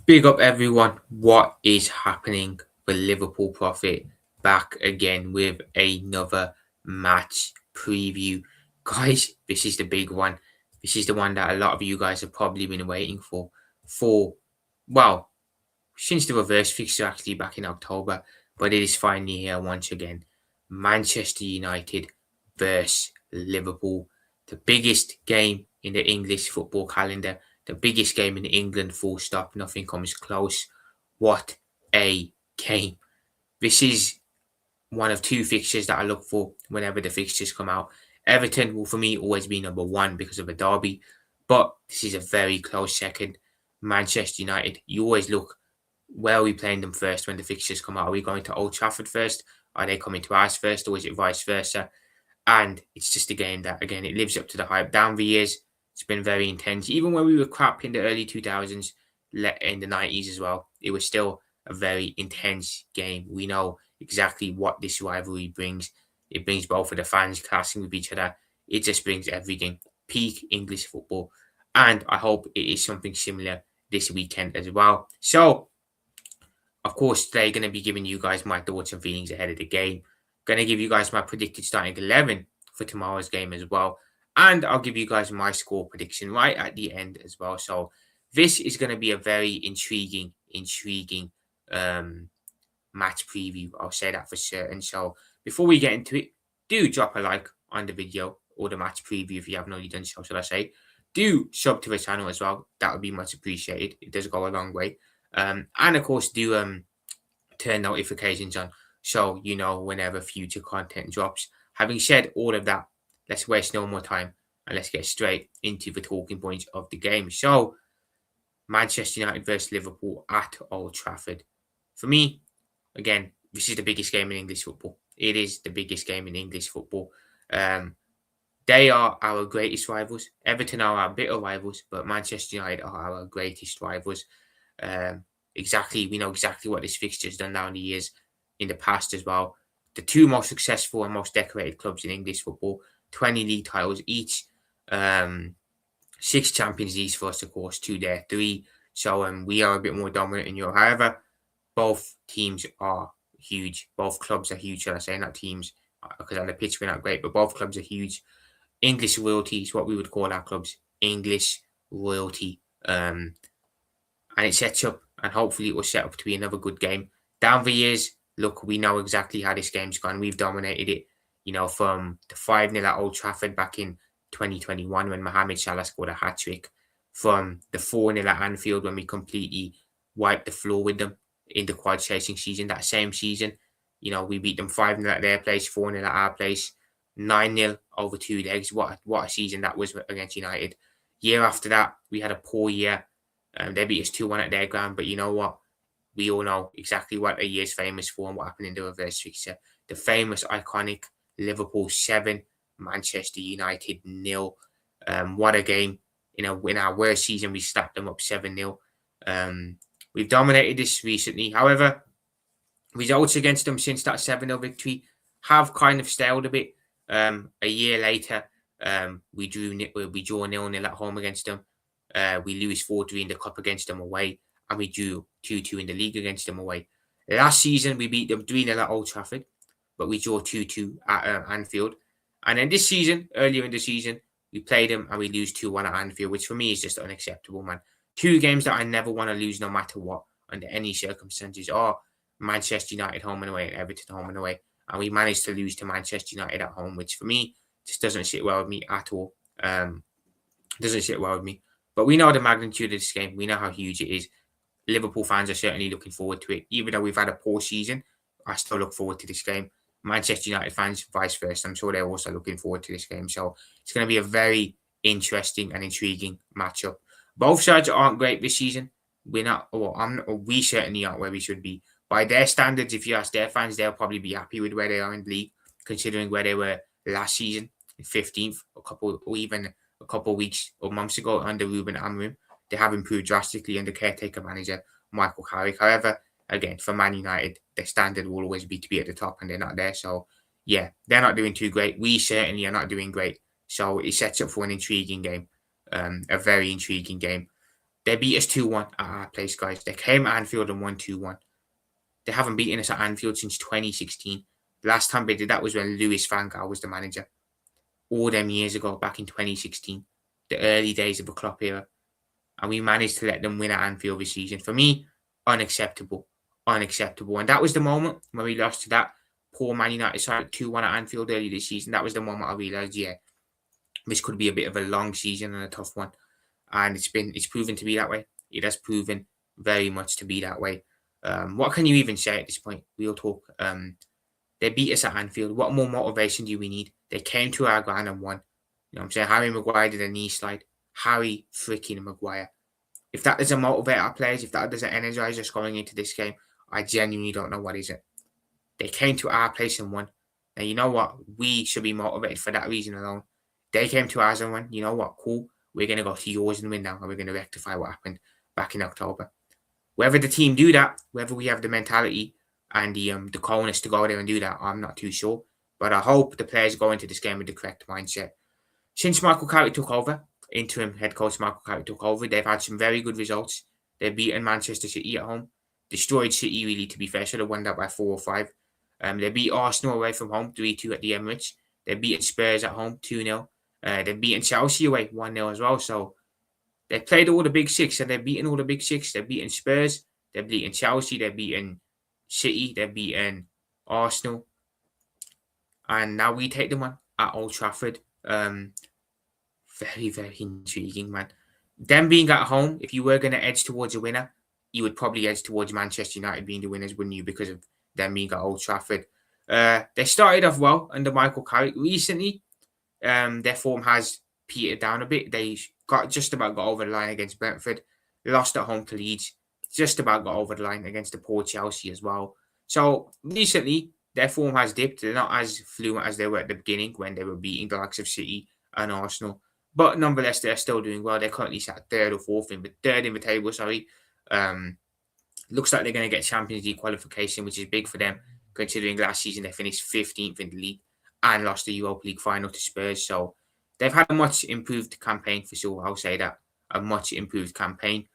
Big up everyone. What is happening with Liverpool Profit back again with another match preview? Guys, this is the big one. This is the one that a lot of you guys have probably been waiting for well, since the reverse fixture actually back in October, but it is finally here once again. Manchester United versus Liverpool, the biggest game in the English football calendar, the biggest game in England, full stop. Nothing comes close. What a game! This is one of two fixtures that I look for whenever the fixtures come out. Everton will, for me, always be number one because of a derby, but this is a very close second. Manchester United, you always look, where are we playing them first when the fixtures come out? Are we going to Old Trafford first? Are they coming to us first, or is it vice versa? And it's just a game that, again, it lives up to the hype. Down the years, it's been very intense. Even when we were crap in the early 2000s, in the 90s as well, it was still a very intense game. We know exactly what this rivalry brings. It brings both of the fans clashing with each other. It just brings everything. Peak English football. And I hope it is something similar this weekend as well. So, of course, today going to be giving you guys my thoughts and feelings ahead of the game. Going to give you guys my predicted starting 11 for tomorrow's game as well. And I'll give you guys my score prediction right at the end as well. So this is going to be a very intriguing match preview. I'll say that for certain. So before we get into it, do drop a like on the video or the match preview if you haven't already done so, shall I say. Do sub to the channel as well. That would be much appreciated. It does go a long way. And of course, do turn notifications on so you know whenever future content drops. Having said all of that, let's waste no more time and let's get straight into the talking points of the game. So, Manchester United versus Liverpool at Old Trafford. For me, again, this is the biggest game in English football. It is the biggest game in English football. They are our greatest rivals. Everton are our bitter rivals, but Manchester United are our greatest rivals. We know exactly what this fixture has done down the years in the past as well. The two most successful and most decorated clubs in English football, 20 league titles each, 6 Champions Leagues for us, of course, 2 there, 3. So we are a bit more dominant in Europe. However, both teams are huge. Both clubs are huge, shall I say, not teams, because on the pitch we're not great, but both clubs are huge. English royalty is what we would call our clubs. English royalty. And it sets up, and hopefully it will set up to be another good game. Down the years, look, we know exactly how this game's gone. We've dominated it, from the 5-0 at Old Trafford back in 2021 when Mohamed Salah scored a hat-trick, from the 4-0 at Anfield when we completely wiped the floor with them in the quad chasing season. That same season, we beat them 5-0 at their place, 4-0 at our place, 9-0 over 2 legs. What a season that was against United. Year after that, we had a poor year. They beat us 2-1 at their ground, but you know what? We all know exactly what a year's famous for and what happened in the reverse fixture. The famous, iconic Liverpool 7, Manchester United 0. What a game. In our worst season, we slapped them up 7-0. We've dominated this recently. However, results against them since that 7-0 victory have kind of staled a bit. A year later, we draw 0-0 at home against them. We lose 4-3 in the cup against them away, and we drew 2-2 in the league against them away. Last season, we beat them 3-0 at Old Trafford, but we draw 2-2 at Anfield. And then this season, earlier in the season, we played them and we lose 2-1 at Anfield, which for me is just unacceptable, man. 2 games that I never want to lose no matter what, under any circumstances, are Manchester United home and away and Everton home and away. And we managed to lose to Manchester United at home, which for me just doesn't sit well with me at all. Doesn't sit well with me. But we know the magnitude of this game. We know how huge it is. Liverpool fans are certainly looking forward to it. Even though we've had a poor season, I still look forward to this game. Manchester United fans, vice versa, I'm sure they're also looking forward to this game. So it's going to be a very interesting and intriguing matchup. Both sides aren't great this season. We certainly aren't where we should be. By their standards, if you ask their fans, they'll probably be happy with where they are in the league, considering where they were last season, 15th, a couple weeks or months ago under Ruben Amorim. They have improved drastically under caretaker manager Michael Carrick. However, again, for Man United, their standard will always be to be at the top, and they're not there. So, yeah, they're not doing too great. We certainly are not doing great. So it sets up for an intriguing game, a very intriguing game. They beat us 2-1 at our place, guys. They came at Anfield and won 2-1. They haven't beaten us at Anfield since 2016. The last time they did that was when Louis van Gaal was the manager. All them years ago, back in 2016. The early days of the Klopp era. And we managed to let them win at Anfield this season. For me, unacceptable. Unacceptable. And that was the moment when we lost to that poor Man United side 2-1 at Anfield early this season. That was the moment I realised, yeah, this could be a bit of a long season and a tough one. And it's proven to be that way. It has proven very much to be that way. What can you even say at this point? Real talk. They beat us at Anfield. What more motivation do we need? They came to our ground and won. You know what I'm saying? Harry Maguire did a knee slide. Harry freaking Maguire. If that doesn't motivate our players, if that doesn't energize us going into this game, I genuinely don't know what is it. They came to our place and won. And you know what? We should be motivated for that reason alone. They came to ours and won. You know what? Cool. We're going to go to yours and win now, and we're going to rectify what happened back in October. Whether the team do that, whether we have the mentality and the coolness to go there and do that, I'm not too sure. But I hope the players go into this game with the correct mindset. Since Michael Carrick took over, interim head coach Michael Carrick took over, they've had some very good results. They've beaten Manchester City at home. Destroyed City, really, to be fair. Should have won that by 4 or 5. They beat Arsenal away from home, 3-2 at the Emirates. They beat Spurs at home, 2-0. They've beaten Chelsea away, 1-0 as well. So they've played all the big six, and they've beaten all the big six. They've beaten Spurs, they've beaten Chelsea, they've beaten City, they've beaten Arsenal. And now we take them on at Old Trafford. Very, very intriguing, man. Them being at home, if you were going to edge towards a winner, you would probably edge towards Manchester United being the winners, wouldn't you? Because of them being at Old Trafford. They started off well under Michael Carrick. Recently, their form has petered down a bit. They just about got over the line against Brentford. Lost at home to Leeds. Just about got over the line against the poor Chelsea as well. So recently, their form has dipped. They're not as fluent as they were at the beginning when they were beating the likes of City and Arsenal. But nonetheless, they're still doing well. They're currently sat third in the table. Looks like they're going to get Champions League qualification, which is big for them, considering last season they finished 15th in the league and lost the Europa League final to Spurs. So they've had a much improved campaign for sure. I'll say that. A much improved campaign.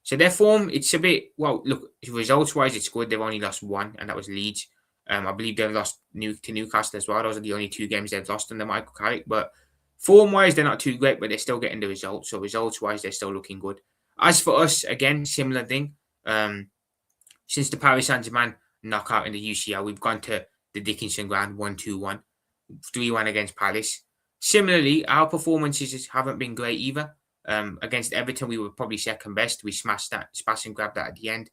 So their form, it's a bit, well, look, results-wise, it's good. They've only lost 1, and that was Leeds. I believe they've lost to Newcastle as well. Those are the only 2 games they've lost under Michael Carrick. But form-wise, they're not too great, but they're still getting the results. So results-wise, they're still looking good. As for us, again, similar thing. Since the Paris Saint-Germain knockout in the UCL, we've gone to the Dickinson ground 1-2-1, 3-1 against Palace. Similarly, our performances haven't been great either. Against Everton, we were probably second best. We smashed that, smash and grab that at the end.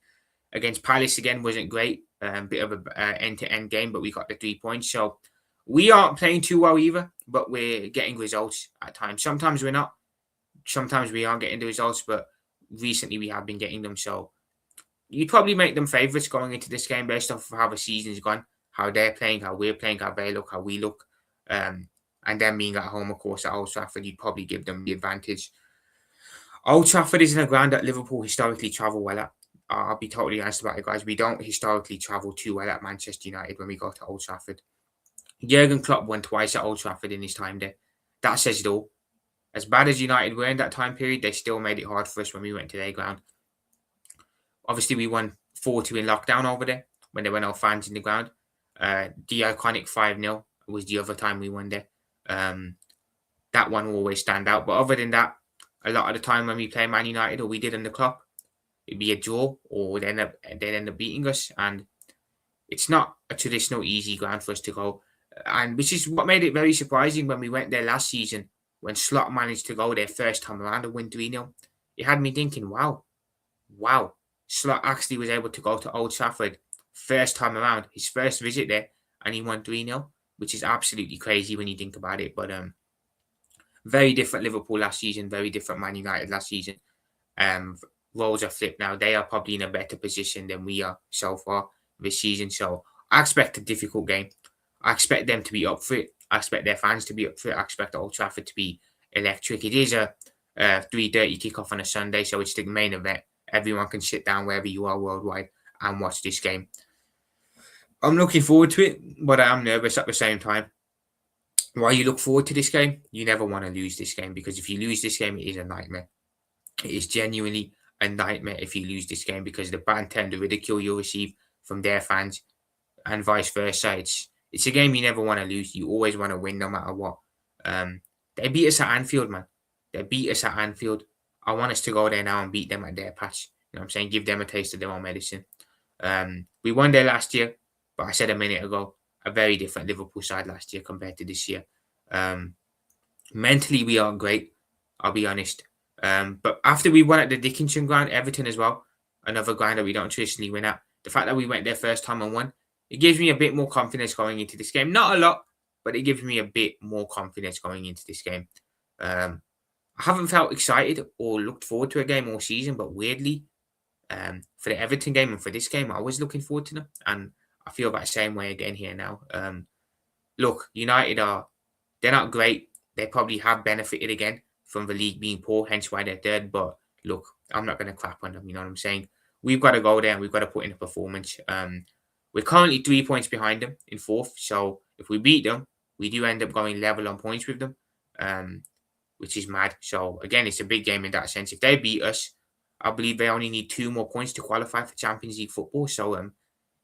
Against Palace, again, wasn't great. Bit of a end-to-end game, but we got the 3 points. So we aren't playing too well either, but we're getting results at times. Sometimes we're not. Sometimes we aren't getting the results, but recently we have been getting them. So you'd probably make them favourites going into this game based off of how the season's gone, how they're playing, how we're playing, how they look, how we look. And them being at home, of course, at Old Trafford, you'd probably give them the advantage. Old Trafford isn't a ground that Liverpool historically travel well at. I'll be totally honest about it, guys. We don't historically travel too well at Manchester United when we go to Old Trafford. Jurgen Klopp won twice at Old Trafford in his time there. That says it all. As bad as United were in that time period, they still made it hard for us when we went to their ground. Obviously, we won 4-2 in lockdown over there when there were no fans in the ground. The iconic 5-0 was the other time we won there. That one will always stand out. But other than that, a lot of the time when we play Man United, or we did in the Klopp, it'd be a draw, or they'd end up beating us. And it's not a traditional easy ground for us to go. And which is what made it very surprising when we went there last season, when Slot managed to go there first time around and win 3-0. It had me thinking, wow. Slot actually was able to go to Old Trafford first time around, his first visit there, and he won 3-0, which is absolutely crazy when you think about it. But very different Liverpool last season, very different Man United last season. Roles are flipped now. They are probably in a better position than we are so far this season. So I expect a difficult game. I expect them to be up for it. I expect their fans to be up for it. I expect Old Trafford to be electric. It is a 3:30 kickoff on a Sunday, so it's the main event. Everyone can sit down wherever you are worldwide and watch this game. I'm looking forward to it, but I am nervous at the same time. Why you look forward to this game? You never want to lose this game, because if you lose this game, it is a nightmare. It is genuinely a nightmare if you lose this game because the banter and the ridicule you'll receive from their fans and vice versa. It's a game you never want to lose. You always want to win no matter what. They beat us at Anfield, man. They beat us at Anfield. I want us to go there now and beat them at their patch. You know what I'm saying? Give them a taste of their own medicine. We won there last year, but I said a minute ago, a very different Liverpool side last year compared to this year. Mentally, we are great. I'll be honest. But after we won at the Dickinson ground, Everton as well, another ground that we don't traditionally win at, the fact that we went there first time and won, it gives me a bit more confidence going into this game. Not a lot, but it gives me a bit more confidence going into this game. I haven't felt excited or looked forward to a game all season, but weirdly, for the Everton game and for this game, I was looking forward to them, and I feel that same way again here now. Look, United they're not great. They probably have benefited again from the league being poor, hence why they're third. But look, I'm not going to crap on them. You know what I'm saying? We've got to go there and we've got to put in a performance. We're currently 3 points behind them in fourth. So if we beat them, we do end up going level on points with them, which is mad. So again, it's a big game in that sense. If they beat us, I believe they only need 2 more points to qualify for Champions League football. So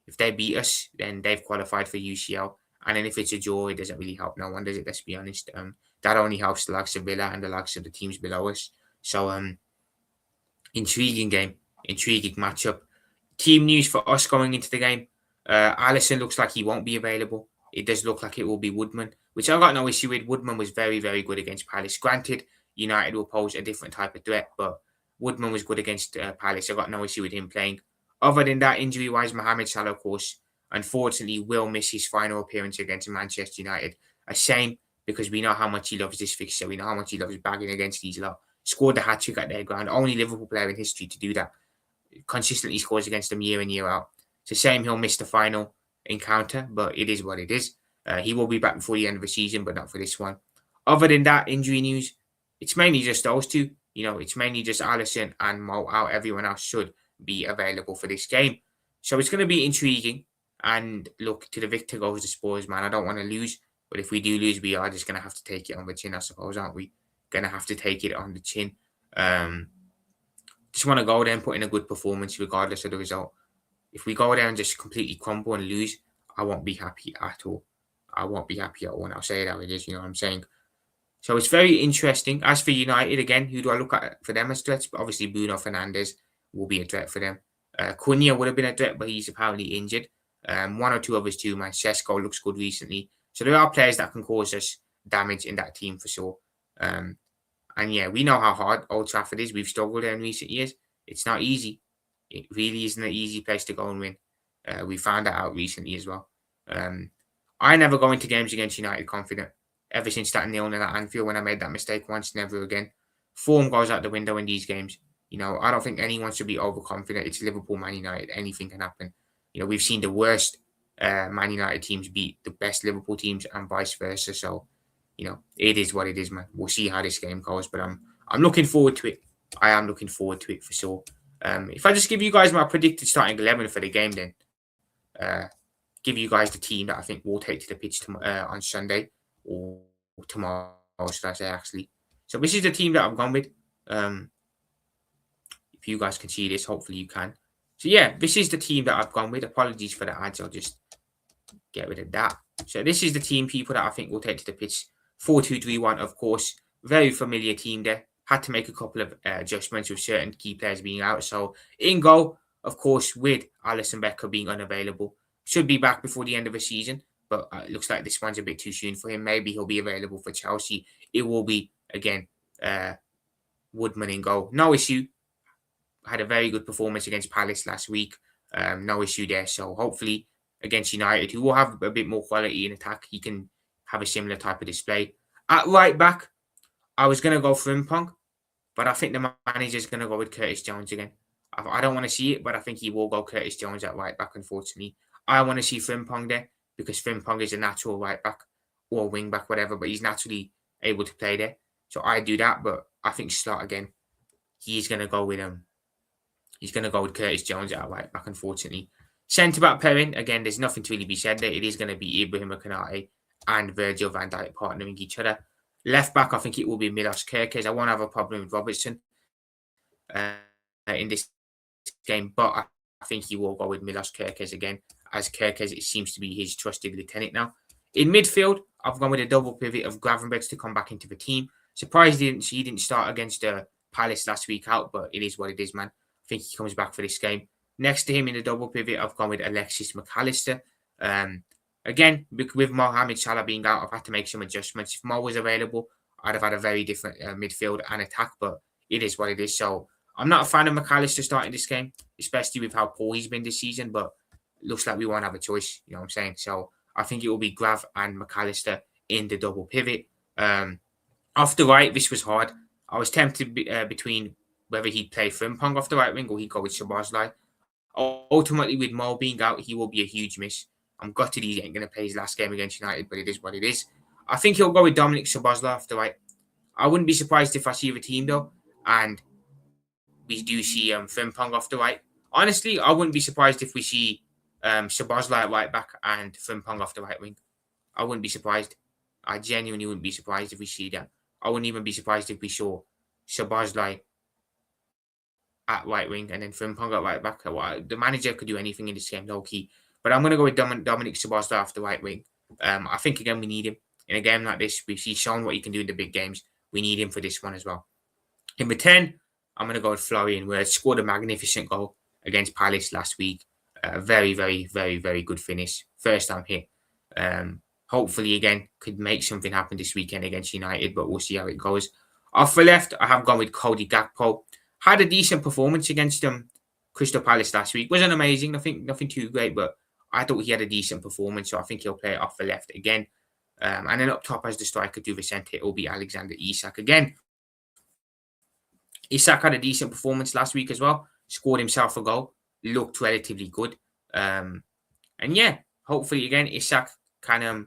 if they beat us, then they've qualified for UCL. And then if it's a draw, it doesn't really help no one, does it? Let's be honest. That only helps the likes of Villa and the likes of the teams below us. So intriguing game, intriguing matchup. Team news for us going into the game. Alisson looks like he won't be available. It does look like it will be Woodman, which I've got no issue with. Woodman was very, very good against Palace. Granted, United will pose a different type of threat, but Woodman was good against Palace. I've got no issue with him playing. Other than that, injury-wise, Mohamed Salah, of course, unfortunately, will miss his final appearance against Manchester United. A shame, because we know how much he loves this fixture. We know how much he loves bagging against these lot. Scored the hat-trick at their ground. Only Liverpool player in history to do that. Consistently scores against them year in, year out. It's a shame he'll miss the final encounter, but it is what it is. He will be back before the end of the season, but not for this one. Other than that, injury news, it's mainly just those two. You know, it's mainly just Alisson and Mo out. Everyone else should be available for this game. So it's going to be intriguing. And look, to the victor goes the Spurs, man. I don't want to lose, but if we do lose, we are just going to have to take it on the chin, I suppose, aren't we? Going to have to take it on the chin. Just want to go there and put in a good performance regardless of the result. If we go there and just completely crumble and lose, I won't be happy at all. I won't be happy at all. And I'll say it how it is, you know what I'm saying? So it's very interesting. As for United, again, who do I look at for them as threats? But obviously, Bruno Fernandes will be a threat for them. Cunha would have been a threat, but he's apparently injured. One or two others too, man. Sesko looks good recently. So there are players that can cause us damage in that team for sure. And yeah, we know how hard Old Trafford is. We've struggled there in recent years. It's not easy. It really isn't an easy place to go and win. We found that out recently as well. I never go into games against United confident. Ever since that 0-0 at Anfield, when I made that mistake once, never again. Form goes out the window in these games. You know, I don't think anyone should be overconfident. It's Liverpool, Man United. Anything can happen. You know, we've seen the worst Man United teams beat the best Liverpool teams and vice versa. So, you know, it is what it is, man. We'll see how this game goes, but I'm looking forward to it. I am looking forward to it for sure. If I just give you guys my predicted starting 11 for the game, then give you guys the team that I think will take to the pitch on Sunday or tomorrow, should I say, actually. So this is the team that I've gone with. If you guys can see this, hopefully you can. So yeah, this is the team that I've gone with. Apologies for the ads. I'll just get rid of that. So this is the team, people, that I think will take to the pitch. 4-2-3-1, of course. Very familiar team there. Had to make a couple of adjustments with certain key players being out. So in goal, of course, with Alisson Becker being unavailable. Should be back before the end of the season, but it looks like this one's a bit too soon for him. Maybe he'll be available for Chelsea. It will be, again, Woodman in goal. No issue. Had a very good performance against Palace last week. No issue there. So hopefully against United, who will have a bit more quality in attack, he can have a similar type of display. At right back, I was going to go Frimpong, but I think the manager's going to go with Curtis Jones again. I don't want to see it, but I think he will go Curtis Jones at right back, unfortunately. I want to see Frimpong there because Frimpong is a natural right back or wing back, whatever, but he's naturally able to play there. So I do that, but I think Slot again, he's going to go with Curtis Jones at right back, unfortunately. Centre back pairing, again, there's nothing to really be said there. It is going to be Ibrahim Konate and Virgil van Dijk partnering each other. Left back, I think it will be Milos Kerkez. I won't have a problem with Robertson. in this game, but I think he will go with Milos Kerkez again, as Kerkez it seems to be his trusted lieutenant now. In midfield, I've gone with a double pivot of Gravenberch to come back into the team. Surprised he didn't start against Palace last week out, but it is what it is, man. I think he comes back for this game. Next to him in the double pivot, I've gone with Alexis McAllister. Again, with Mohamed Salah being out, I've had to make some adjustments. If Mo was available, I'd have had a very different midfield and attack, but it is what it is. So I'm not a fan of McAllister starting this game, especially with how poor he's been this season, but it looks like we won't have a choice, you know what I'm saying? So I think it will be Grav and McAllister in the double pivot. Off the right, this was hard. I was tempted between whether he'd play Frimpong off the right wing or he'd go with Szoboszlai. Ultimately, with Mo being out, he will be a huge miss. I'm gutted he ain't going to play his last game against United, but it is what it is. I think he'll go with Dominic Szoboszlai off the right. I wouldn't be surprised if I see the team, though, and we do see Frimpong off the right. Honestly, I wouldn't be surprised if we see Szoboszlai at right back and Frimpong off the right wing. I wouldn't be surprised. I genuinely wouldn't be surprised if we see that. I wouldn't even be surprised if we saw Szoboszlai at right wing and then Frimpong at right back. The manager could do anything in this game, low key. But I'm going to go with Dominic Szoboszlai off the right wing. I think, again, we need him. In a game like this, he's shown what he can do in the big games. We need him for this one as well. Number 10, I'm going to go with Florian, where he scored a magnificent goal against Palace last week. Very, very, very, very good finish. First time hit. Hopefully, again, could make something happen this weekend against United, but we'll see how it goes. Off the left, I have gone with Cody Gakpo. Had a decent performance against Crystal Palace last week. Wasn't amazing, nothing too great, but I thought he had a decent performance, so I think he'll play it off the left again. And then up top as the striker to Vicente, it will be Alexander Isak again. Isak had a decent performance last week as well. Scored himself a goal. Looked relatively good. And yeah, hopefully again, Isak can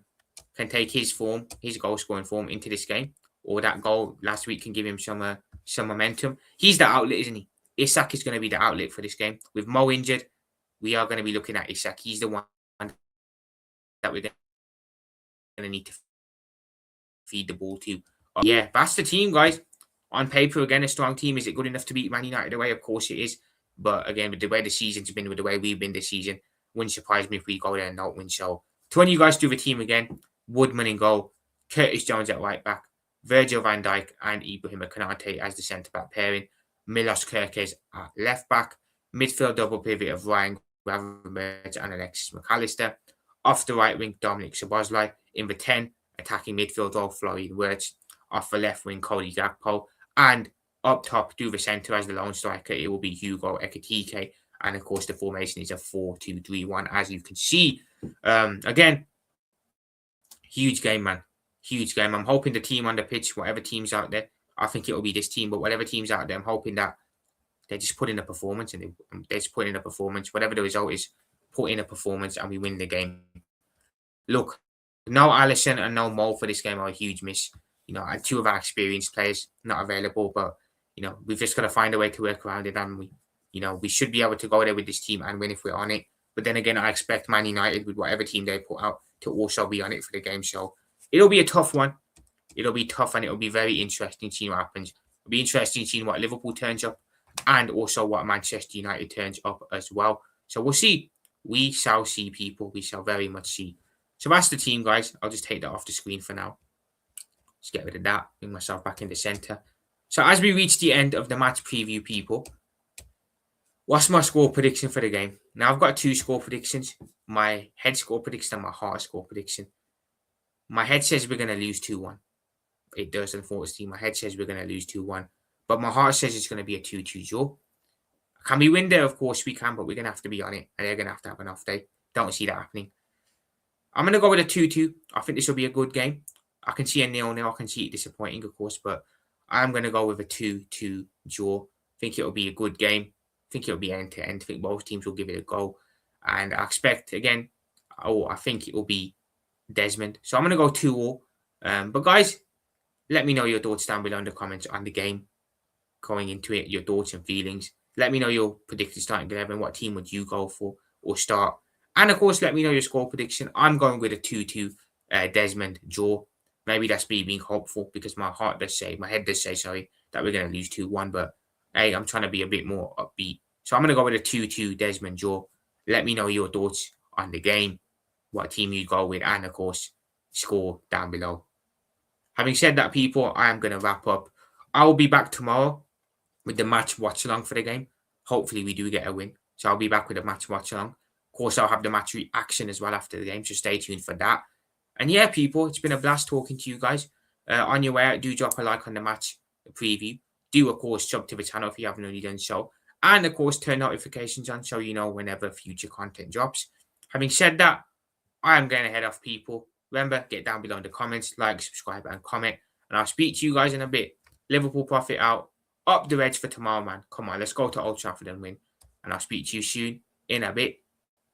take his goal scoring form into this game. Or that goal last week can give him some momentum. He's the outlet, isn't he? Isak is going to be the outlet for this game. With Mo injured, we are going to be looking at Isak. He's the one that we're going to need to feed the ball to. Yeah, that's the team, guys. On paper, again, a strong team. Is it good enough to beat Man United away? Of course it is. But again, with the way the season's been, with the way we've been this season, wouldn't surprise me if we go there and not win. So, to run you guys through the team again, Woodman in goal, Curtis Jones at right back, Virgil van Dijk and Ibrahima Konate as the centre-back pairing, Milos Kerkez at left back, midfield double pivot of Ryan Gravenberch and Alexis McAllister, off the right wing, Dominic Szoboszlai, in the 10, attacking midfield role, Florian Wirtz, off the left wing, Cody Gakpo, and up top, through the centre as the lone striker, it will be Hugo Ekitike, and of course the formation is a 4-2-3-1, as you can see. Again, huge game, man. Huge game. I'm hoping the team on the pitch, whatever team's out there, I think it will be this team, but whatever team's out there, I'm hoping that they just put in a performance and they just put in a performance. Whatever the result is, put in a performance and we win the game. Look, no Alisson and no Mo for this game are a huge miss. You know, two of our experienced players not available, but, you know, we've just got to find a way to work around it, and we should be able to go there with this team and win if we're on it. But then again, I expect Man United, with whatever team they put out, to also be on it for the game. So it'll be a tough one. It'll be tough, and it'll be very interesting to see what happens. It'll be interesting seeing what Liverpool turns up and also what Manchester United turns up as well. So we'll see. We shall see, people. We shall very much see. So that's the team, guys. I'll just take that off the screen for now. Let's get rid of that. Bring myself back in the centre. So as we reach the end of the match preview, people, what's my score prediction for the game? Now, I've got two score predictions. My head score prediction and my heart score prediction. My head says we're going to lose 2-1. It does, unfortunately. My head says we're going to lose 2-1. But my heart says it's going to be a 2-2 draw. Can we win there? Of course we can, but we're going to have to be on it. And they're going to have an off day. Don't see that happening. I'm going to go with a 2-2. I think this will be a good game. I can see a 0-0. I can see it disappointing, of course. But I'm going to go with a 2-2 draw. I think it'll be a good game. I think it'll be end-to-end. I think both teams will give it a go. And I expect, again, I think it will be Desmond. So I'm going to go 2-2. But guys, let me know your thoughts down below in the comments on the game. Going into it, your thoughts and feelings. Let me know your predicted starting 11. What team would you go for or start? And of course, let me know your score prediction. I'm going with a 2-2 Desmond draw. Maybe that's me being hopeful because my head does say, that we're going to lose 2-1. But Hey, I'm trying to be a bit more upbeat. So I'm going to go with a 2-2 Desmond draw. Let me know your thoughts on the game, what team you go with, and of course, score down below. Having said that, people, I am going to wrap up. I will be back tomorrow with the match watch along for the game. Hopefully, we do get a win. So I'll be back with the match watch along. Of course, I'll have the match reaction as well after the game. So stay tuned for that. And yeah, people, it's been a blast talking to you guys. On your way out, do drop a like on the match preview. Do, of course, sub to the channel if you haven't already done so. And, of course, turn notifications on so you know whenever future content drops. Having said that, I am going to head off, people. Remember, get down below in the comments, like, subscribe, and comment. And I'll speak to you guys in a bit. Liverpool profit out. Up the Reds for tomorrow, man. Come on, let's go to Old Trafford and win. And I'll speak to you soon in a bit.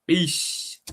Peace.